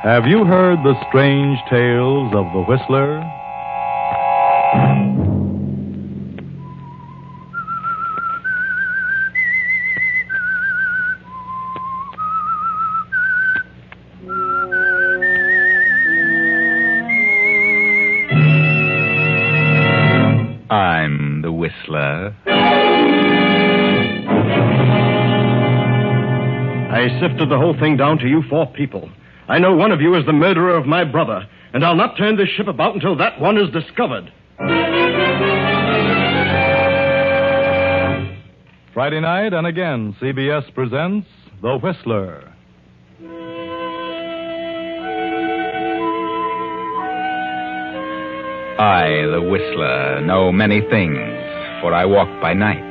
Have you heard the strange tales of the Whistler? I'm the Whistler. I sifted the whole thing down to you 4 people. I know one of you is the murderer of my brother, and I'll not turn this ship about until that one is discovered. Friday night, and again, CBS presents The Whistler. I, the Whistler, know many things, for I walk by night.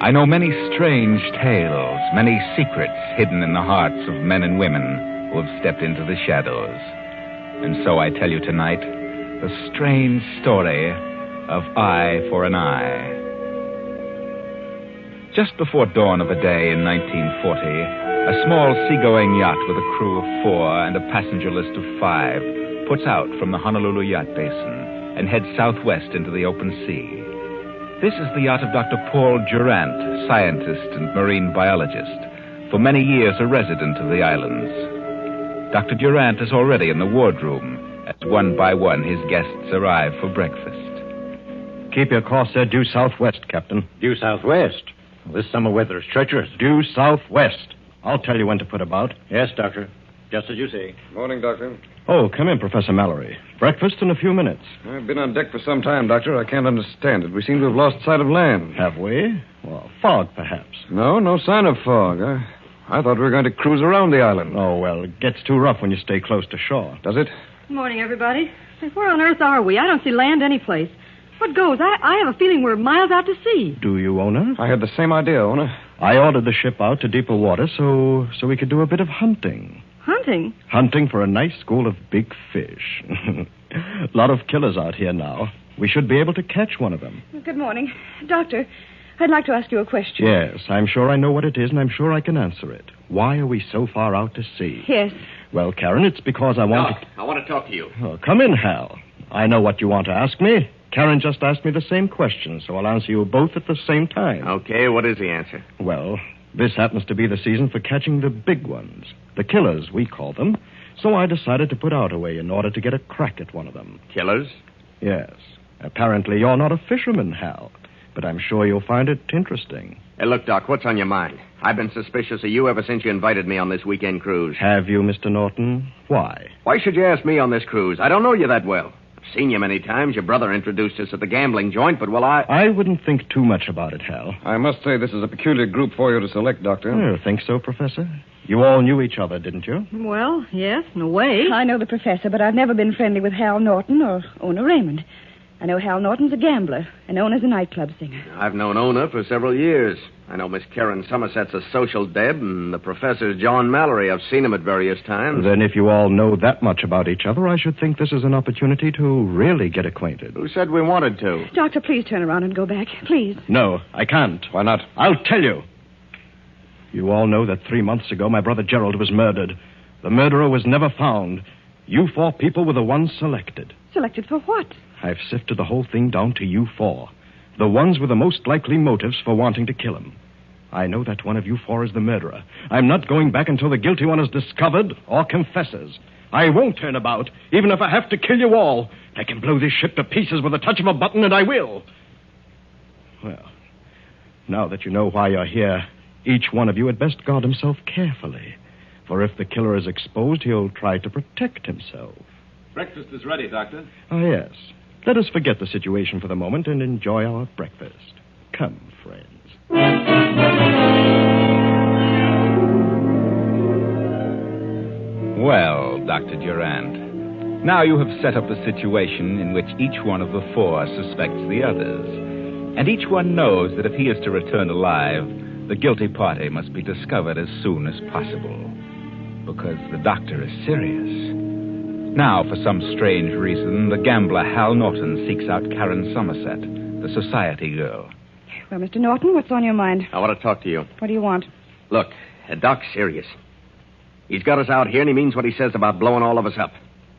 I know many strange tales, many secrets hidden in the hearts of men and women who have stepped into the shadows. And so I tell you tonight the strange story of Eye for an Eye. Just before dawn of a day in 1940, a small seagoing yacht with a crew of 4 and a passenger list of 5 puts out from the Honolulu Yacht Basin and heads southwest into the open sea. This is the yacht of Dr. Paul Durant, scientist and marine biologist, for many years a resident of the islands. Dr. Durant is already in the wardroom as one by one his guests arrive for breakfast. Keep your course there due southwest, Captain. Due southwest? This summer weather is treacherous. Due southwest. I'll tell you when to put about. Yes, Doctor. Just as you say. Morning, Doctor. Oh, come in, Professor Mallory. Breakfast in a few minutes. I've been on deck for some time, Doctor. I can't understand it. We seem to have lost sight of land. Have we? Well, fog, perhaps. No sign of fog. I thought we were going to cruise around the island. Oh, well, it gets too rough when you stay close to shore. Does it? Good morning, everybody. Say, where on earth are we? I don't see land anyplace. What goes? I have a feeling we're miles out to sea. Do you, Owner? I had the same idea, Owner. I ordered the ship out to deeper water so we could do a bit of hunting. Hunting? Hunting for a nice school of big fish. A lot of killers out here now. We should be able to catch one of them. Good morning. Doctor, I'd like to ask you a question. Yes, I'm sure I know what it is, and I'm sure I can answer it. Why are we so far out to sea? Yes. Well, Karen, it's because I want Doc, I want to talk to you. Oh, come in, Hal. I know what you want to ask me. Karen just asked me the same question, so I'll answer you both at the same time. Okay, what is the answer? Well, this happens to be the season for catching the big ones. The killers, we call them. So I decided to put out a way in order to get a crack at one of them. Killers? Yes. Apparently you're not a fisherman, Hal. But I'm sure you'll find it interesting. Hey, look, Doc, what's on your mind? I've been suspicious of you ever since you invited me on this weekend cruise. Have you, Mr. Norton? Why? Why should you ask me on this cruise? I don't know you that well. I've seen you many times. Your brother introduced us at the gambling joint, but, well, I wouldn't think too much about it, Hal. I must say this is a peculiar group for you to select, Doctor. You think so, Professor? You all knew each other, didn't you? Well, yes, in a way. I know the professor, but I've never been friendly with Hal Norton or Ona Raymond. I know Hal Norton's a gambler, and Ona's a nightclub singer. I've known Ona for several years. I know Miss Karen Somerset's a social deb, and the professor's John Mallory. I've seen him at various times. Then if you all know that much about each other, I should think this is an opportunity to really get acquainted. Who said we wanted to? Doctor, please turn around and go back. Please. No, I can't. Why not? I'll tell you. You all know that 3 months ago my brother Gerald was murdered. The murderer was never found. You 4 people were the ones selected. Selected for what? I've sifted the whole thing down to you 4. The ones with the most likely motives for wanting to kill him. I know that one of you 4 is the murderer. I'm not going back until the guilty one is discovered or confesses. I won't turn about, even if I have to kill you all. I can blow this ship to pieces with a touch of a button, and I will. Well, now that you know why you're here, each one of you had best guard himself carefully. For if the killer is exposed, he'll try to protect himself. Breakfast is ready, Doctor. Oh, yes. Let us forget the situation for the moment and enjoy our breakfast. Come, friends. Well, Dr. Durant, now you have set up a situation in which each one of the 4 suspects the others. And each one knows that if he is to return alive, the guilty party must be discovered as soon as possible. Because the doctor is serious. Now, for some strange reason, the gambler Hal Norton seeks out Karen Somerset, the society girl. Well, Mr. Norton, what's on your mind? I want to talk to you. What do you want? Look, Doc's serious. He's got us out here, and he means what he says about blowing all of us up.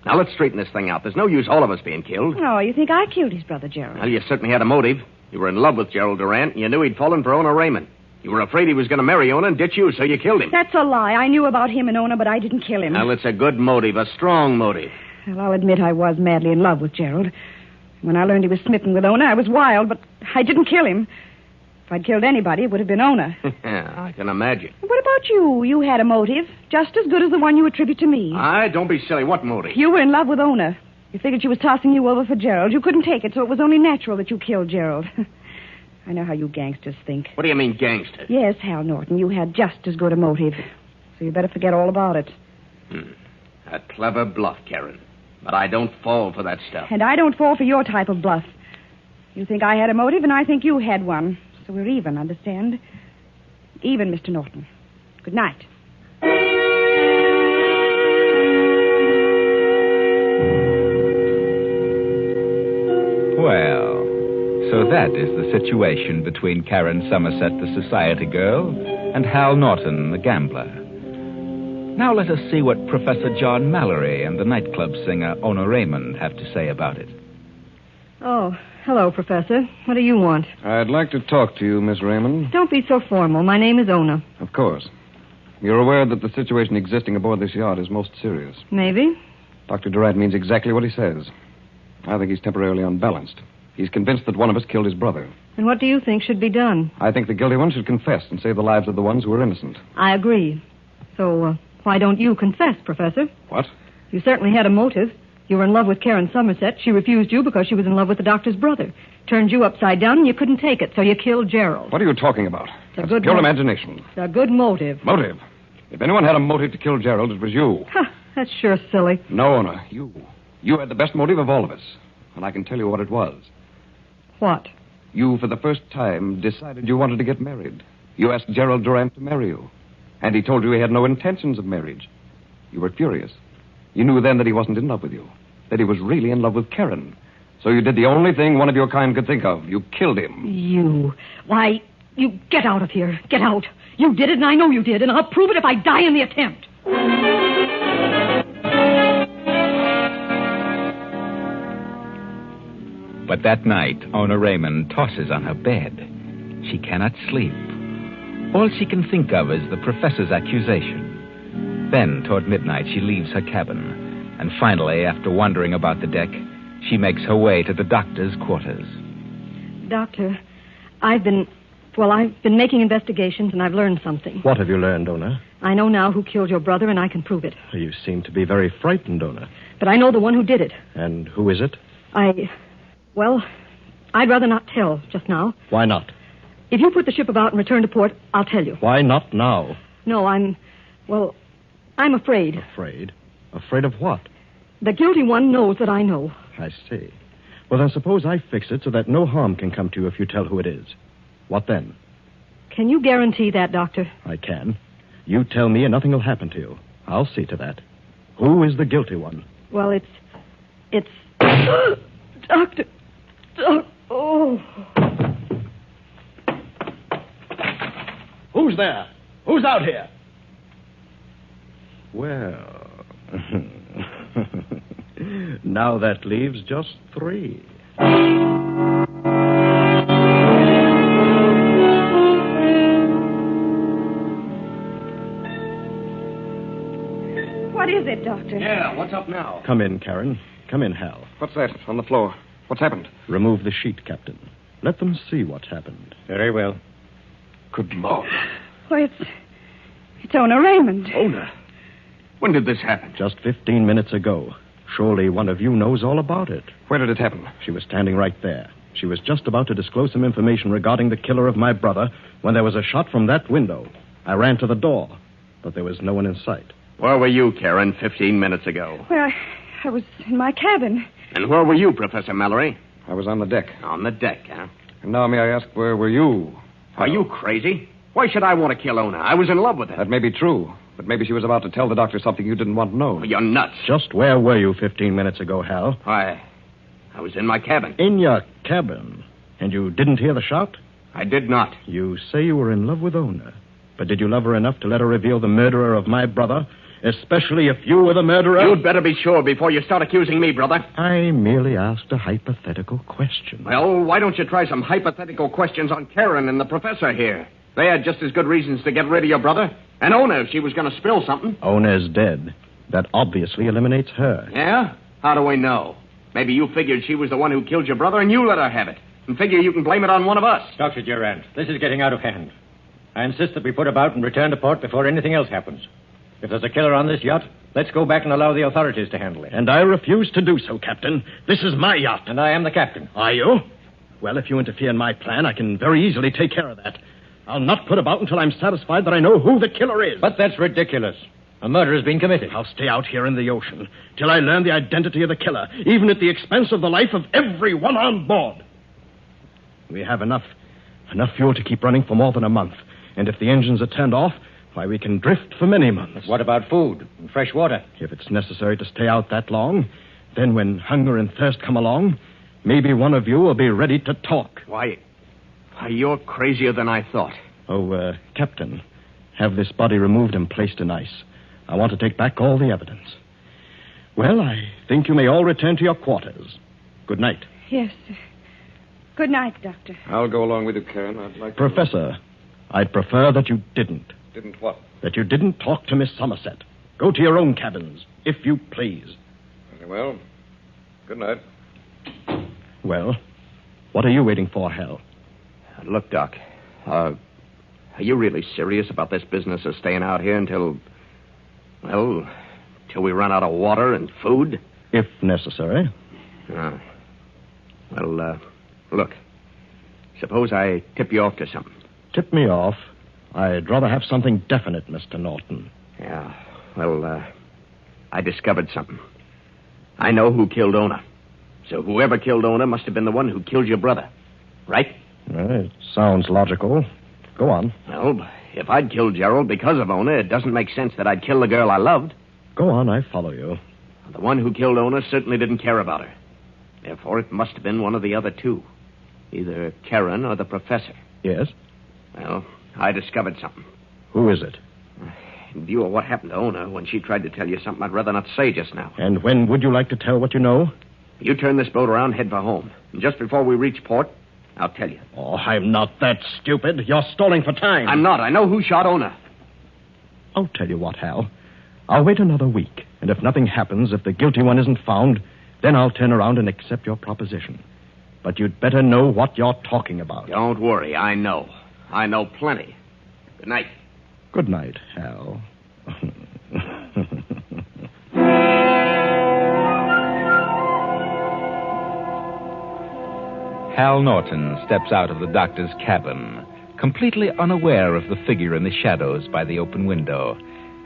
Now, let's straighten this thing out. There's no use all of us being killed. Oh, you think I killed his brother, Gerald? Well, you certainly had a motive. You were in love with Gerald Durant, and you knew he'd fallen for Ona Raymond. You were afraid he was going to marry Ona and ditch you, so you killed him. That's a lie. I knew about him and Ona, but I didn't kill him. Well, it's a good motive, a strong motive. Well, I'll admit I was madly in love with Gerald. When I learned he was smitten with Ona, I was wild, but I didn't kill him. If I'd killed anybody, it would have been Ona. Yeah, I can imagine. What about you? You had a motive, just as good as the one you attribute to me. Don't be silly. What motive? You were in love with Ona. You figured she was tossing you over for Gerald. You couldn't take it, so it was only natural that you killed Gerald. I know how you gangsters think. What do you mean, gangster? Yes, Hal Norton, you had just as good a motive. So you better forget all about it. A clever bluff, Karen. But I don't fall for that stuff. And I don't fall for your type of bluff. You think I had a motive, and I think you had one. So we're even, understand? Even, Mr. Norton. Good night. Well, so that is the situation between Karen Somerset, the society girl, and Hal Norton, the gambler. Now let us see what Professor John Mallory and the nightclub singer Ona Raymond have to say about it. Oh, hello, Professor. What do you want? I'd like to talk to you, Miss Raymond. Don't be so formal. My name is Ona. Of course. You're aware that the situation existing aboard this yacht is most serious. Maybe. Dr. Durant means exactly what he says. I think he's temporarily unbalanced. He's convinced that one of us killed his brother. And what do you think should be done? I think the guilty one should confess and save the lives of the ones who are innocent. I agree. So, why don't you confess, Professor? What? You certainly had a motive. You were in love with Karen Somerset. She refused you because she was in love with the doctor's brother. Turned you upside down and you couldn't take it, so you killed Gerald. What are you talking about? That's pure imagination. It's a good motive. Motive? If anyone had a motive to kill Gerald, it was you. That's sure silly. No, Ona. You had the best motive of all of us. And I can tell you what it was. What? You, for the first time, decided you wanted to get married. You asked Gerald Durant to marry you. And he told you he had no intentions of marriage. You were furious. You knew then that he wasn't in love with you. That he was really in love with Karen. So you did the only thing one of your kind could think of. You killed him. You. Why, you get out of here. Get out. You did it, and I know you did, and I'll prove it if I die in the attempt. But that night, Ona Raymond tosses on her bed. She cannot sleep. All she can think of is the professor's accusation. Then, toward midnight, she leaves her cabin. And finally, after wandering about the deck, she makes her way to the doctor's quarters. Doctor, I've been making investigations, and I've learned something. What have you learned, Ona? I know now who killed your brother, and I can prove it. You seem to be very frightened, Ona. But I know the one who did it. And who is it? I'd rather not tell just now. Why not? If you put the ship about and return to port, I'll tell you. Why not now? No, I'm afraid. Afraid? Afraid of what? The guilty one knows that I know. I see. Well, then suppose I fix it so that no harm can come to you if you tell who it is. What then? Can you guarantee that, Doctor? I can. You tell me and nothing will happen to you. I'll see to that. Who is the guilty one? Well, it's... Doctor... Oh... Who's there? Who's out here? Well... now that leaves just 3. What is it, Doctor? Yeah, what's up now? Come in, Karen. Come in, Hal. What's that on the floor? What's happened? Remove the sheet, Captain. Let them see what's happened. Very well. Good Lord. Well, it's Ona Raymond. Ona? When did this happen? Just 15 minutes ago. Surely one of you knows all about it. Where did it happen? She was standing right there. She was just about to disclose some information regarding the killer of my brother when there was a shot from that window. I ran to the door, but there was no one in sight. Where were you, Karen, 15 minutes ago? Well, I was in my cabin. And where were you, Professor Mallory? I was on the deck. On the deck, huh? And now may I ask, where were you? Are you crazy? Why should I want to kill Ona? I was in love with her. That may be true, but maybe she was about to tell the doctor something you didn't want to know. Well, you're nuts. Just where were you 15 minutes ago, Hal? I was in my cabin. In your cabin? And you didn't hear the shot? I did not. You say you were in love with Ona. But did you love her enough to let her reveal the murderer of my brother especially if you were the murderer. You'd better be sure before you start accusing me, brother. I merely asked a hypothetical question. Well, why don't you try some hypothetical questions on Karen and the professor here? They had just as good reasons to get rid of your brother. And Ona, if she was going to spill something. Ona's dead. That obviously eliminates her. Yeah? How do we know? Maybe you figured she was the one who killed your brother and you let her have it. And figure you can blame it on one of us. Dr. Durant, this is getting out of hand. I insist that we put about and return to port before anything else happens. If there's a killer on this yacht, let's go back and allow the authorities to handle it. And I refuse to do so, Captain. This is my yacht. And I am the captain. Are you? Well, if you interfere in my plan, I can very easily take care of that. I'll not put about until I'm satisfied that I know who the killer is. But that's ridiculous. A murder has been committed. I'll stay out here in the ocean till I learn the identity of the killer, even at the expense of the life of everyone on board. We have enough fuel to keep running for more than a month. And if the engines are turned off, why, we can drift for many months. What about food and fresh water? If it's necessary to stay out that long, then when hunger and thirst come along, maybe one of you will be ready to talk. Why, you're crazier than I thought. Oh, Captain, have this body removed and placed in ice. I want to take back all the evidence. Well, I think you may all return to your quarters. Good night. Yes, sir. Good night, Doctor. I'll go along with you, Karen. I'd like Professor, I'd prefer that you didn't. Didn't what? That you didn't talk to Miss Somerset. Go to your own cabins, if you please. Very well. Good night. Well, what are you waiting for, Hal? Look, Doc, are you really serious about this business of staying out here until we run out of water and food? If necessary. Look, suppose I tip you off to something. Tip me off? I'd rather have something definite, Mr. Norton. Yeah, I discovered something. I know who killed Ona. So whoever killed Ona must have been the one who killed your brother. Right? It sounds logical. Go on. Well, if I'd killed Gerald because of Ona, it doesn't make sense that I'd kill the girl I loved. Go on, I follow you. The one who killed Ona certainly didn't care about her. Therefore, it must have been one of the other two. Either Karen or the professor. Yes? Well, I discovered something. Who is it? In view of what happened to Ona when she tried to tell you something I'd rather not say just now. And when would you like to tell what you know? You turn this boat around, head for home. And just before we reach port, I'll tell you. Oh, I'm not that stupid. You're stalling for time. I'm not. I know who shot Ona. I'll tell you what, Hal. I'll wait another week. And if nothing happens, if the guilty one isn't found, then I'll turn around and accept your proposition. But you'd better know what you're talking about. Don't worry. I know. I know plenty. Good night. Good night, Hal. Hal Norton steps out of the doctor's cabin, completely unaware of the figure in the shadows by the open window,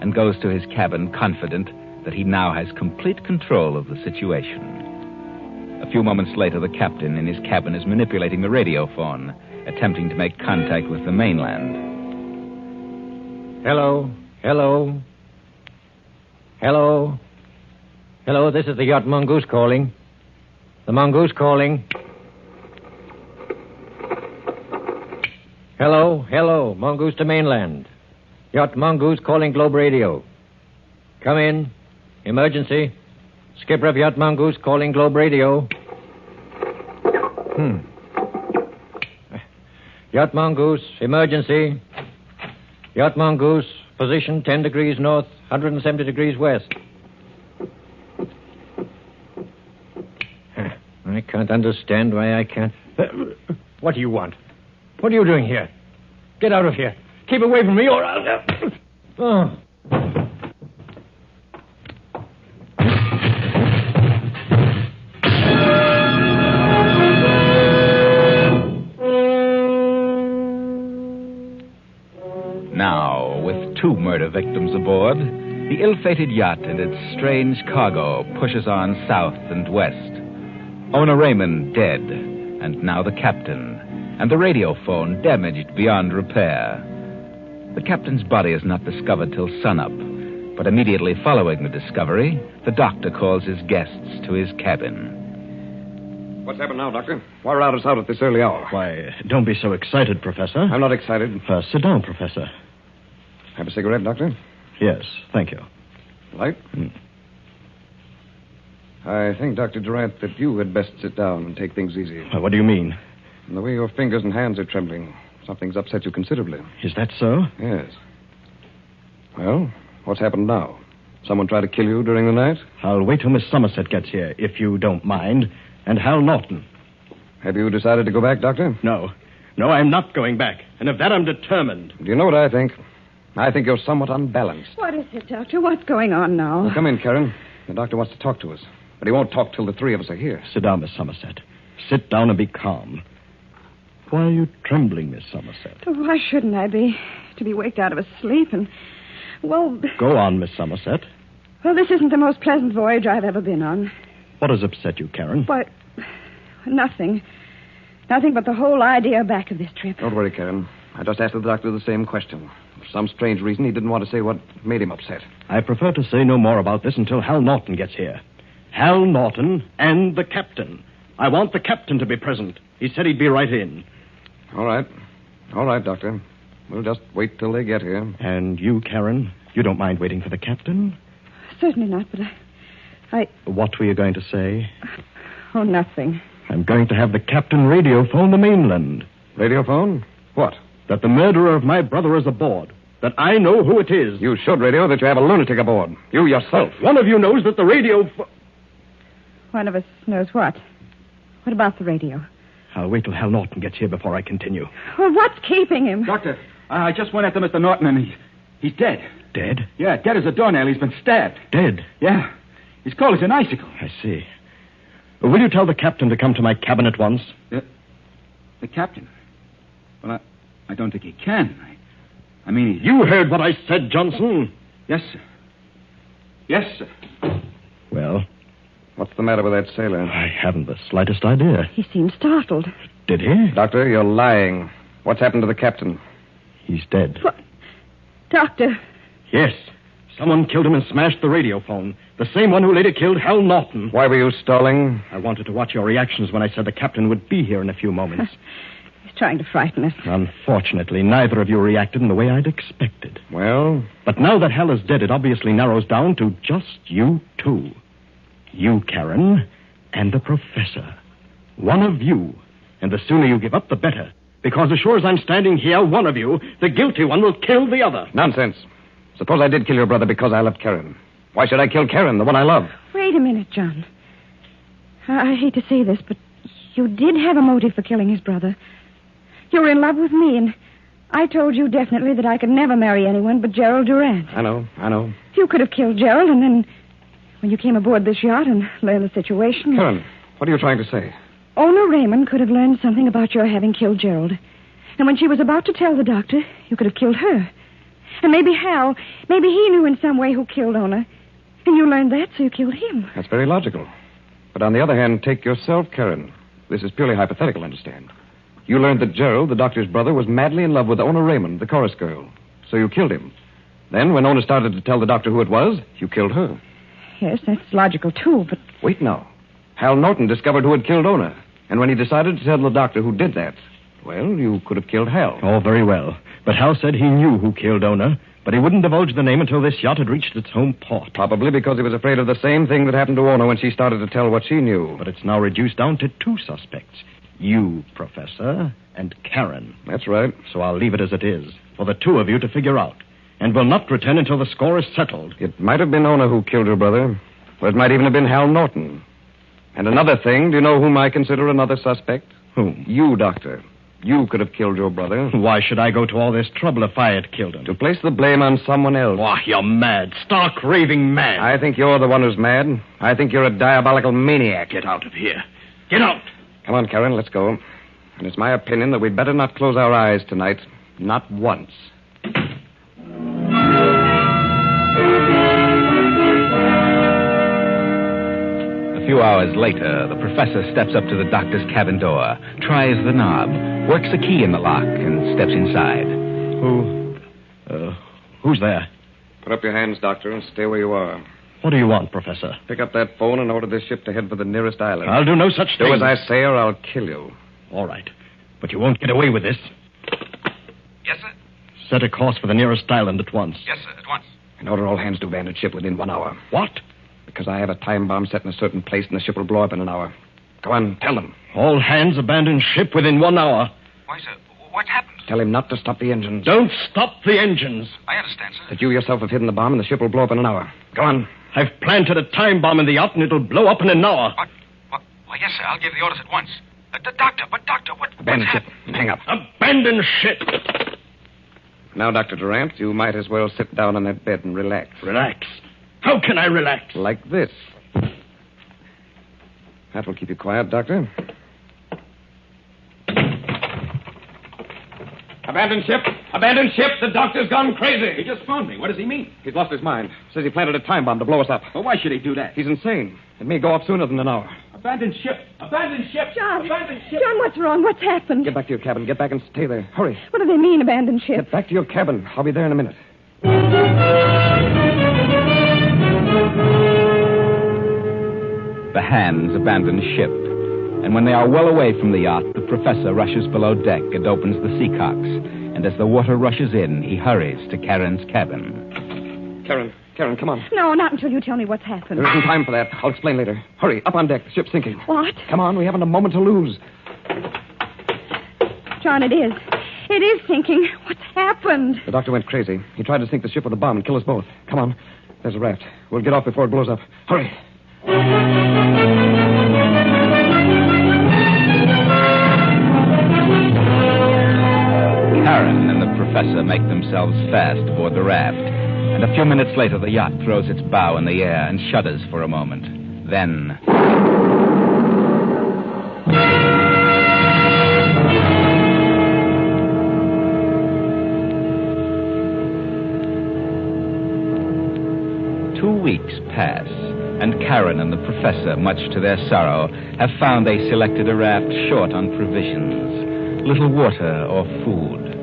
and goes to his cabin confident that he now has complete control of the situation. A few moments later, the captain in his cabin is manipulating the radio phone, attempting to make contact with the mainland. Hello? Hello? Hello? Hello, this is the yacht Mongoose calling. The Mongoose calling. Hello? Hello, Mongoose to mainland. Yacht Mongoose calling Globe Radio. Come in. Emergency. Skipper of Yacht Mongoose calling Globe Radio. Yacht Mongoose, emergency. Yacht Mongoose, position 10 degrees north, 170 degrees west. I can't understand why I can't... What do you want? What are you doing here? Get out of here. Keep away from me or I'll... Oh. Now, with two murder victims aboard, the ill-fated yacht and its strange cargo pushes on south and west. Ona Raymond dead, and now the captain, and the radio phone damaged beyond repair. The captain's body is not discovered till sunup, but immediately following the discovery, the doctor calls his guests to his cabin. What's happened now, Doctor? Why rout us out at this early hour? Why, don't be so excited, Professor. I'm not excited. Sit down, Professor. Have a cigarette, Doctor? Yes, thank you. Light? I think, Dr. Durant, that you had best sit down and take things easy. What do you mean? From the way your fingers and hands are trembling, something's upset you considerably. Is that so? Yes. Well, what's happened now? Someone tried to kill you during the night? I'll wait till Miss Somerset gets here, if you don't mind. And Hal Norton. Have you decided to go back, Doctor? No. No, I'm not going back. And of that, I'm determined. Do you know what I think? I think you're somewhat unbalanced. What is it, Doctor? What's going on now? Well, come in, Karen. The doctor wants to talk to us. But he won't talk till the three of us are here. Sit down, Miss Somerset. Sit down and be calm. Why are you trembling, Miss Somerset? Oh, why shouldn't I be? To be waked out of a sleep and... Well... Go on, Miss Somerset. Well, this isn't the most pleasant voyage I've ever been on. What has upset you, Karen? Why, nothing. Nothing but the whole idea back of this trip. Don't worry, Karen. I just asked the doctor the same question. For some strange reason, he didn't want to say what made him upset. I prefer to say no more about this until Hal Norton gets here. Hal Norton and the captain. I want the captain to be present. He said he'd be right in. All right. All right, Doctor. We'll just wait till they get here. And you, Karen, you don't mind waiting for the captain? Certainly not, but I... What were you going to say? Oh, nothing. I'm going to have the captain radio phone the mainland. Radio phone? What? That the murderer of my brother is aboard. That I know who it is. You should radio that you have a lunatic aboard. You yourself. One of you knows that the radio... One of us knows what? What about the radio? I'll wait till Hal Norton gets here before I continue. Well, what's keeping him? Doctor, I just went after Mr. Norton, and he's dead. Dead? Yeah, dead as a doornail. He's been stabbed. Dead? Yeah. He's cold as an icicle. I see. Will you tell the captain to come to my cabin at once? The captain? Well, I don't think he can. I mean... You heard what I said, Johnson. Yes, sir. Yes, sir. Well? What's the matter with that sailor? I haven't the slightest idea. He seemed startled. Did he? Doctor, you're lying. What's happened to the captain? He's dead. What? Doctor. Yes. Someone killed him and smashed the radio phone. The same one who later killed Hal Norton. Why were you stalling? I wanted to watch your reactions when I said the captain would be here in a few moments. He's trying to frighten us. Unfortunately, neither of you reacted in the way I'd expected. Well? But now that Hal is dead, it obviously narrows down to just you two. You, Karen, and the professor. One of you. And the sooner you give up, the better. Because as sure as I'm standing here, one of you, the guilty one, will kill the other. Nonsense. Suppose I did kill your brother because I loved Karen. Why should I kill Karen, the one I love? Wait a minute, John. I hate to say this, but you did have a motive for killing his brother. You were in love with me, and I told you definitely that I could never marry anyone but Gerald Durant. I know. You could have killed Gerald, and then when you came aboard this yacht and learned the situation... Karen, what are you trying to say? Owner Raymond could have learned something about your having killed Gerald. And when she was about to tell the doctor, you could have killed her. And maybe Hal, maybe he knew in some way who killed Owner. And you learned that, so you killed him. That's very logical. But on the other hand, take yourself, Karen. This is purely hypothetical, understand. You learned that Gerald, the doctor's brother, was madly in love with Owner Raymond, the chorus girl. So you killed him. Then, when Owner started to tell the doctor who it was, you killed her. Yes, that's logical, too, but... Wait now. Hal Norton discovered who had killed Owner. And when he decided to tell the doctor who did that, well, you could have killed Hal. Oh, very well. But Hal said he knew who killed Owner, but he wouldn't divulge the name until this yacht had reached its home port. Probably because he was afraid of the same thing that happened to Owner when she started to tell what she knew. But it's now reduced down to two suspects. You, Professor, and Karen. That's right. So I'll leave it as it is, for the two of you to figure out. And will not return until the score is settled. It might have been Owner who killed her brother, or it might even have been Hal Norton. And another thing, do you know whom I consider another suspect? Whom? You, Doctor. You could have killed your brother. Why should I go to all this trouble if I had killed him? To place the blame on someone else. Why, you're mad. Stark raving mad. I think you're the one who's mad. I think you're a diabolical maniac. Get out of here. Get out. Come on, Karen, let's go. And it's my opinion that we'd better not close our eyes tonight. Not once. A few hours later, the professor steps up to the doctor's cabin door, tries the knob, works a key in the lock, and steps inside. Who's there? Put up your hands, Doctor, and stay where you are. What do you want, Professor? Pick up that phone and order this ship to head for the nearest island. I'll do no such thing. Do as I say or I'll kill you. All right. But you won't get away with this. Yes, sir? Set a course for the nearest island at once. Yes, sir, at once. and order all hands to abandon ship within 1 hour. What? Because I have a time bomb set in a certain place, and the ship will blow up in an hour. Go on, tell them. All hands abandon ship within 1 hour. Why, sir? What's happened? Tell him not to stop the engines. Don't stop the engines. I understand, sir. That you yourself have hidden the bomb, and the ship will blow up in an hour. Go on. I've planted a time bomb in the yacht, and it'll blow up in an hour. What? Why, yes, sir. I'll give the orders at once. Doctor, what? Abandon ship. Hang up. Abandon ship. Now, Dr. Durant, you might as well sit down on that bed and relax. Relax? How can I relax? Like this. That will keep you quiet, Doctor. Abandon ship! Abandon ship! The doctor's gone crazy! He just phoned me. What does he mean? He's lost his mind. Says he planted a time bomb to blow us up. Well, why should he do that? He's insane. It may go off sooner than an hour. Abandon ship! Abandon ship! John! Abandon ship! John, what's wrong? What's happened? Get back to your cabin. Get back and stay there. Hurry. What do they mean, abandoned ship? Get back to your cabin. I'll be there in a minute. The hands abandon ship, and when they are well away from the yacht, the professor rushes below deck and opens the seacocks. And as the water rushes in, he hurries to Karen's cabin. Karen, come on. No, not until you tell me what's happened. There isn't time for that. I'll explain later. Hurry, up on deck. The ship's sinking. What? Come on, we haven't a moment to lose. John, it is. It is sinking. What's happened? The doctor went crazy. He tried to sink the ship with a bomb and kill us both. Come on. There's a raft. We'll get off before it blows up. Hurry. Karen and the professor make themselves fast aboard the raft, and a few minutes later the yacht throws its bow in the air and shudders for a moment. Then... Two weeks pass, and Karen and the professor, much to their sorrow, have found they selected a raft short on provisions, little water or food.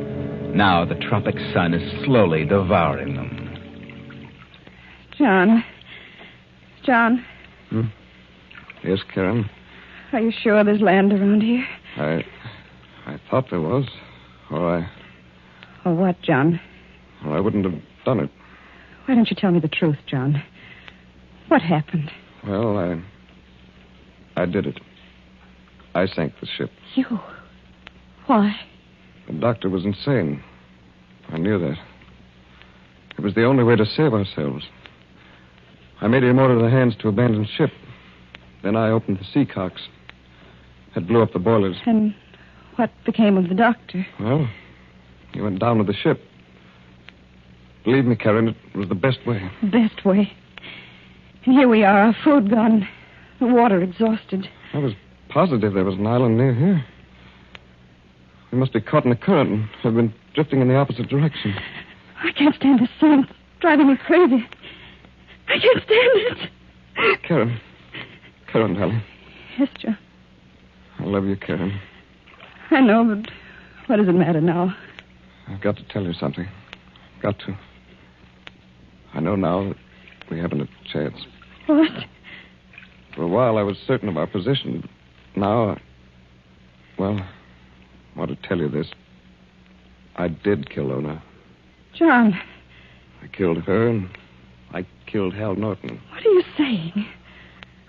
Now the tropic sun is slowly devouring them. John. Yes, Karen. Are you sure there's land around here? I thought there was. Or what, John? I wouldn't have done it. Why don't you tell me the truth, John? What happened? Well, I did it. I sank the ship. You? Why? The doctor was insane. I knew that. It was the only way to save ourselves. I made him order the hands to abandon ship. Then I opened the seacocks. It blew up the boilers. And what became of the doctor? Well, he went down with the ship. Believe me, Karen, it was the best way. Best way. And here we are, our food gone, the water exhausted. I was positive there was an island near here. We must be caught in the current and have been drifting in the opposite direction. I can't stand this sun. It's driving me crazy. I can't stand it. Karen, darling. Yes, John. I love you, Karen. I know, but what does it matter now? I've got to tell you something. Got to. I know now that we haven't a chance. What? For a while, I was certain of our position. Now, well, I want to tell you this. I did kill Ona. John. I killed her, and I killed Hal Norton. What are you saying?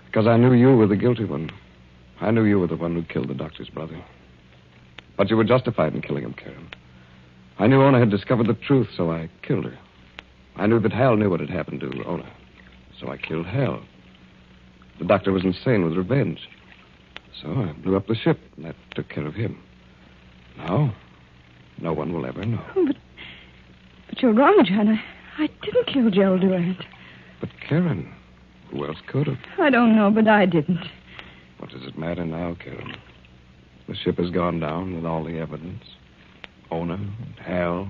Because I knew you were the guilty one. I knew you were the one who killed the doctor's brother. But you were justified in killing him, Karen. I knew Ona had discovered the truth, so I killed her. I knew that Hal knew what had happened to Ona, so I killed Hal. The doctor was insane with revenge. So I blew up the ship, and that took care of him. Now, no one will ever know. Oh, but you're wrong, John. I didn't kill Gerald Durant. But Karen, who else could have? I don't know, but I didn't. What does it matter now, Karen? The ship has gone down with all the evidence. Ona, and Hal,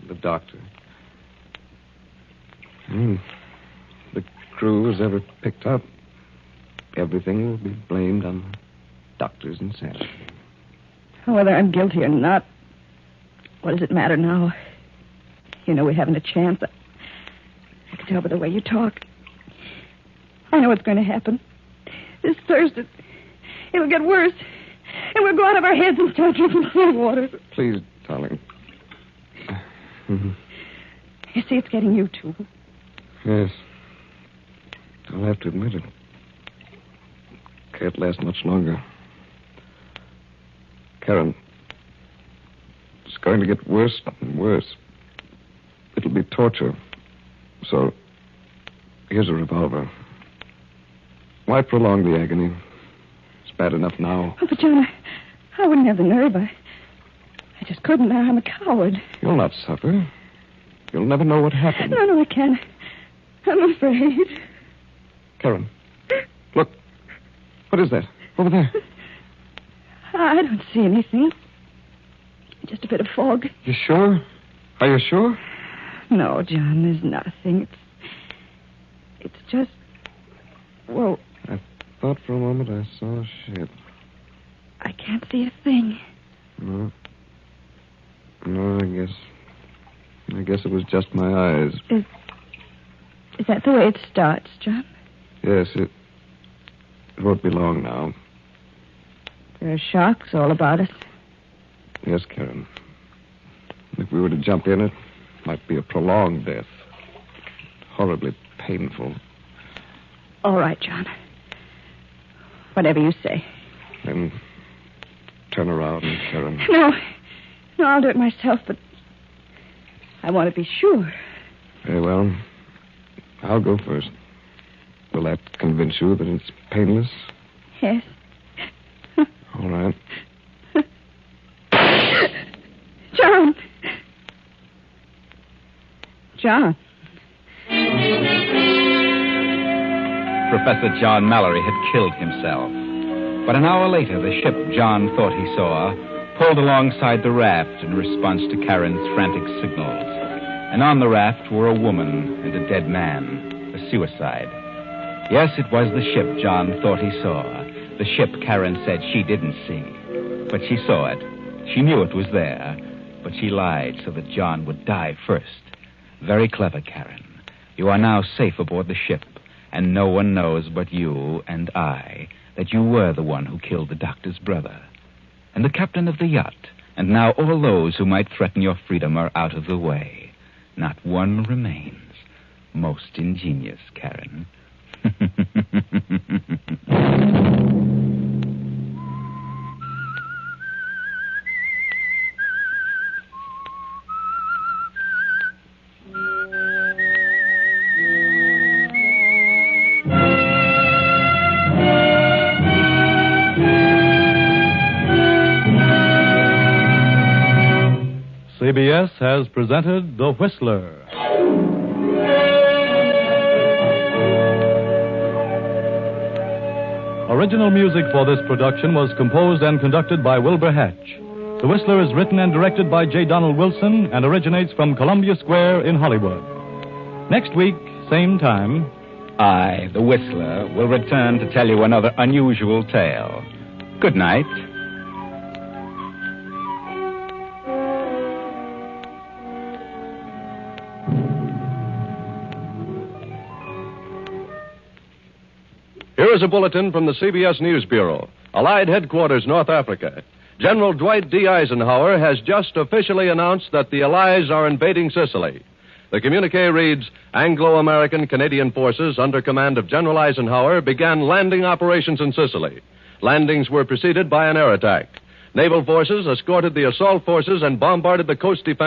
the doctor. The crew is ever picked up. Everything will be blamed on the doctor's insanity. Whether I'm guilty or not, what does it matter now? You know we haven't a chance. I can tell by the way you talk. I know what's going to happen. This Thursday, it'll get worse. And we'll go out of our heads and start drinking seawater. Please, darling. You see, it's getting you, too. Yes. I'll have to admit it. Can't last much longer. Karen, it's going to get worse and worse. It'll be torture. So, here's a revolver. Why prolong the agony? It's bad enough now. Oh, but, John, I wouldn't have the nerve. I just couldn't. I'm a coward. You'll not suffer. You'll never know what happened. No, I can't. I'm afraid. Karen, look. What is that? Over there. I don't see anything. Just a bit of fog. You sure? Are you sure? No, John, there's nothing. It's just... Well... I thought for a moment I saw a ship. I can't see a thing. No, I guess it was just my eyes. Is that the way it starts, John? Yes, it won't be long now. There are sharks all about us. Yes, Karen. If we were to jump in, it might be a prolonged death. Horribly painful. All right, John. Whatever you say. Then turn around, Karen. No, I'll do it myself, but I want to be sure. Very well. I'll go first. Will that convince you that it's painless? Yes. All right. John. John. Professor John Mallory had killed himself. But an hour later, the ship John thought he saw pulled alongside the raft in response to Karen's frantic signals. And on the raft were a woman and a dead man, a suicide. Yes, it was the ship John thought he saw. The ship Karen said she didn't see. But she saw it. She knew it was there. But she lied so that John would die first. Very clever, Karen. You are now safe aboard the ship, and no one knows but you and I that you were the one who killed the doctor's brother. And the captain of the yacht, and now all those who might threaten your freedom are out of the way. Not one remains. Most ingenious, Karen. CBS has presented The Whistler. Original music for this production was composed and conducted by Wilbur Hatch. The Whistler is written and directed by J. Donald Wilson and originates from Columbia Square in Hollywood. Next week, same time, I, the Whistler, will return to tell you another unusual tale. Good night. Here is a bulletin from the CBS News Bureau. Allied Headquarters, North Africa. General Dwight D. Eisenhower has just officially announced that the Allies are invading Sicily. The communique reads, Anglo-American Canadian forces under command of General Eisenhower began landing operations in Sicily. Landings were preceded by an air attack. Naval forces escorted the assault forces and bombarded the coast defense.